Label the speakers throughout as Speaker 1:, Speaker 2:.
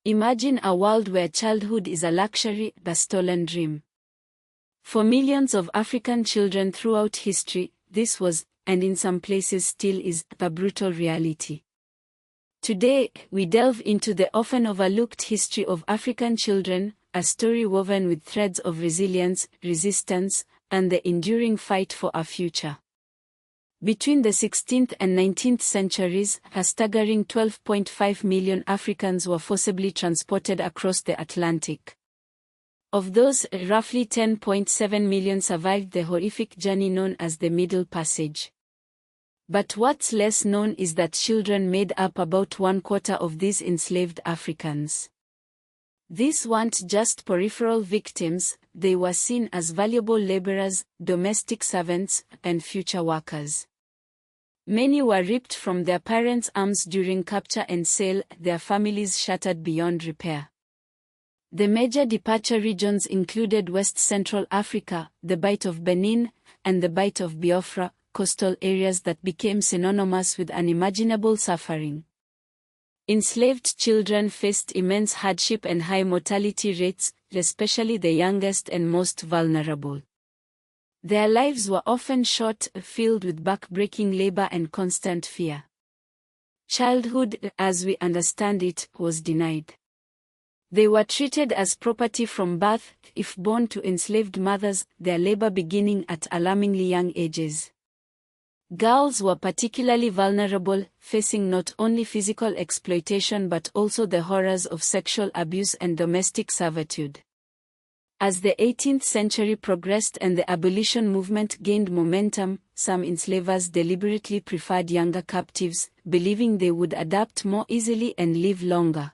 Speaker 1: Imagine a world where childhood is a luxury, a stolen dream. For millions of African children throughout history, this was, and in some places still is, a brutal reality. Today, we delve into the often overlooked history of African children, a story woven with threads of resilience, resistance, and the enduring fight for a future. Between the 16th and 19th centuries, a staggering 12.5 million Africans were forcibly transported across the Atlantic. Of those, roughly 10.7 million survived the horrific journey known as the Middle Passage. But what's less known is that children made up about 1/4 of these enslaved Africans. These weren't just peripheral victims, they were seen as valuable laborers, domestic servants, and future workers. Many were ripped from their parents' arms during capture and sale, their families shattered beyond repair. The major departure regions included West Central Africa, the Bight of Benin, and the Bight of Biafra, coastal areas that became synonymous with unimaginable suffering. Enslaved children faced immense hardship and high mortality rates, especially the youngest and most vulnerable. Their lives were often short, filled with back-breaking labor and constant fear. Childhood, as we understand it, was denied. They were treated as property from birth, if born to enslaved mothers, their labor beginning at alarmingly young ages. Girls were particularly vulnerable, facing not only physical exploitation but also the horrors of sexual abuse and domestic servitude. As the 18th century progressed and the abolition movement gained momentum, some enslavers deliberately preferred younger captives, believing they would adapt more easily and live longer.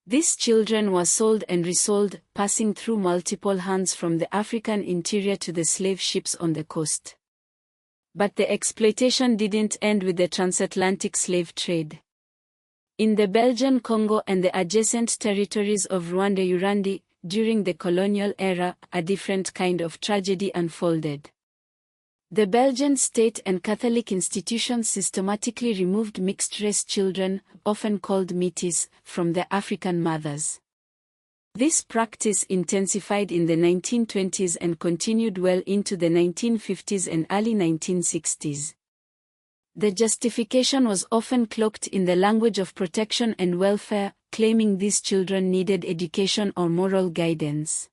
Speaker 1: These children were sold and resold, passing through multiple hands from the African interior to the slave ships on the coast. But the exploitation didn't end with the transatlantic slave trade. In the Belgian Congo and the adjacent territories of Rwanda-Urundi, during the colonial era, a different kind of tragedy unfolded. The Belgian state and Catholic institutions systematically removed mixed-race children, often called métis, from their African mothers. This practice intensified in the 1920s and continued well into the 1950s and early 1960s. The justification was often cloaked in the language of protection and welfare, claiming these children needed education or moral guidance.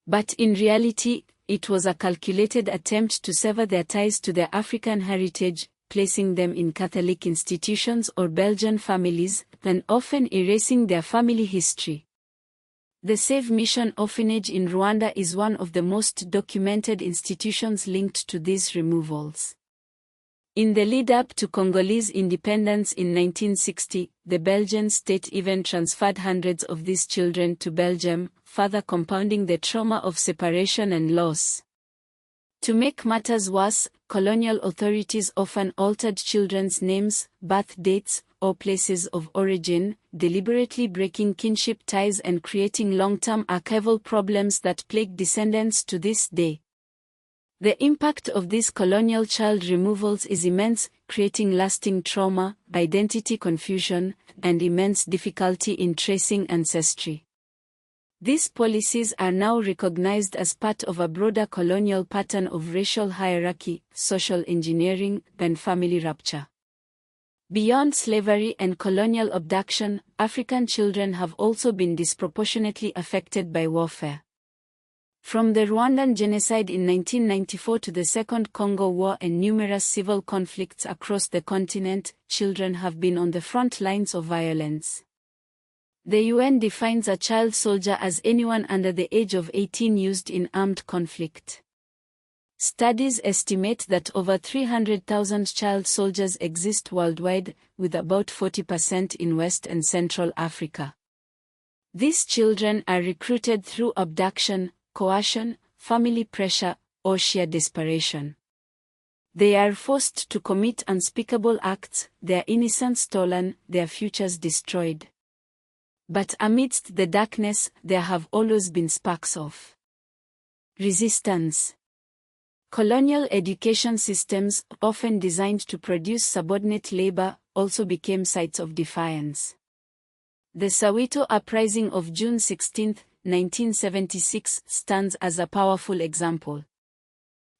Speaker 1: But in reality, it was a calculated attempt to sever their ties to their African heritage, placing them in Catholic institutions or Belgian families, and often erasing their family history. The Save Mission Orphanage in Rwanda is one of the most documented institutions linked to these removals. In the lead-up to Congolese independence in 1960, the Belgian state even transferred hundreds of these children to Belgium, further compounding the trauma of separation and loss. To make matters worse, colonial authorities often altered children's names, birth dates, or places of origin, deliberately breaking kinship ties and creating long-term archival problems that plague descendants to this day. The impact of these colonial child removals is immense, creating lasting trauma, identity confusion, and immense difficulty in tracing ancestry. These policies are now recognized as part of a broader colonial pattern of racial hierarchy, social engineering, and family rupture. Beyond slavery and colonial abduction, African children have also been disproportionately affected by warfare. From the Rwandan genocide in 1994 to the Second Congo War and numerous civil conflicts across the continent, children have been on the front lines of violence. The UN defines a child soldier as anyone under the age of 18 used in armed conflict. Studies estimate that over 300,000 child soldiers exist worldwide, with about 40% in West and Central Africa. These children are recruited through abduction, coercion, family pressure, or sheer desperation. They are forced to commit unspeakable acts, their innocence stolen, their futures destroyed. But amidst the darkness, there have always been sparks of resistance. Colonial education systems, often designed to produce subordinate labor, also became sites of defiance. The Soweto Uprising of June 16, 1976 stands as a powerful example.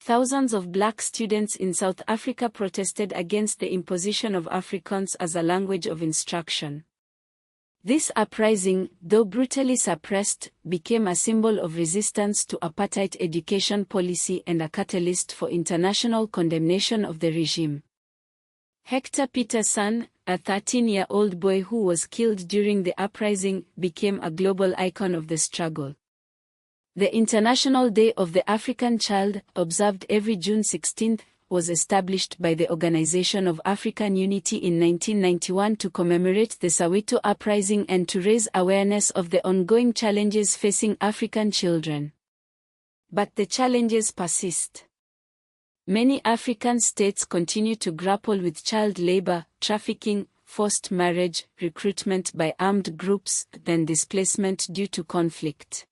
Speaker 1: Thousands of black students in South Africa protested against the imposition of Afrikaans as a language of instruction. This uprising, though brutally suppressed, became a symbol of resistance to apartheid education policy and a catalyst for international condemnation of the regime. Hector Peterson, a 13-year-old boy who was killed during the uprising, became a global icon of the struggle. The International Day of the African Child, observed every June 16, was established by the Organization of African Unity in 1991 to commemorate the Soweto Uprising and to raise awareness of the ongoing challenges facing African children. But the challenges persist. Many African states continue to grapple with child labor, trafficking, forced marriage, recruitment by armed groups, and displacement due to conflict.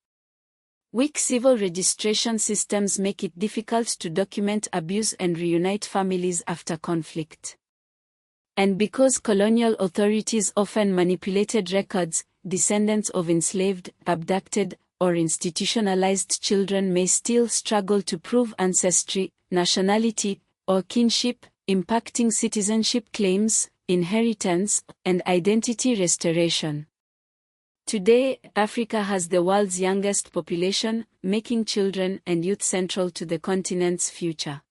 Speaker 1: Weak civil registration systems make it difficult to document abuse and reunite families after conflict. And because colonial authorities often manipulated records, descendants of enslaved, abducted, or institutionalized children may still struggle to prove ancestry, nationality, or kinship, impacting citizenship claims, inheritance, and identity restoration. Today, Africa has the world's youngest population, making children and youth central to the continent's future.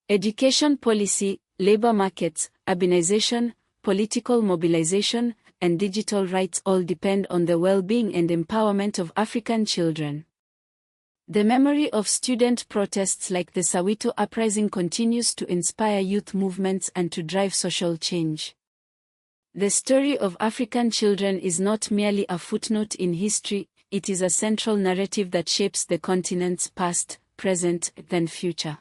Speaker 1: Education policy, labor markets, urbanization, political mobilization, and digital rights all depend on the well-being and empowerment of African children. The memory of student protests like the Soweto Uprising continues to inspire youth movements and to drive social change. The story of African children is not merely a footnote in history, it is a central narrative that shapes the continent's past, present, and future.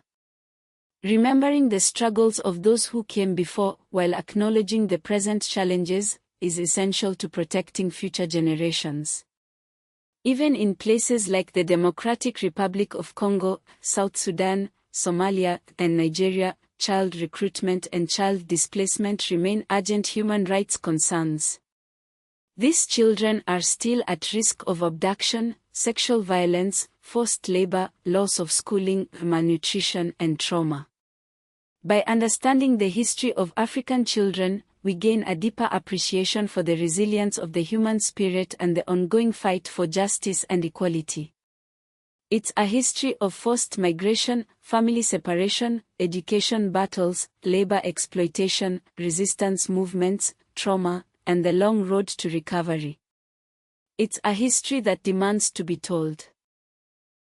Speaker 1: Remembering the struggles of those who came before, while acknowledging the present challenges, is essential to protecting future generations. Even in places like the Democratic Republic of Congo, South Sudan, Somalia, and Nigeria, child recruitment and child displacement remain urgent human rights concerns. These children are still at risk of abduction, sexual violence, forced labor, loss of schooling, malnutrition, and trauma. By understanding the history of African children, we gain a deeper appreciation for the resilience of the human spirit and the ongoing fight for justice and equality. It's a history of forced migration, family separation, education battles, labor exploitation, resistance movements, trauma, and the long road to recovery. It's a history that demands to be told.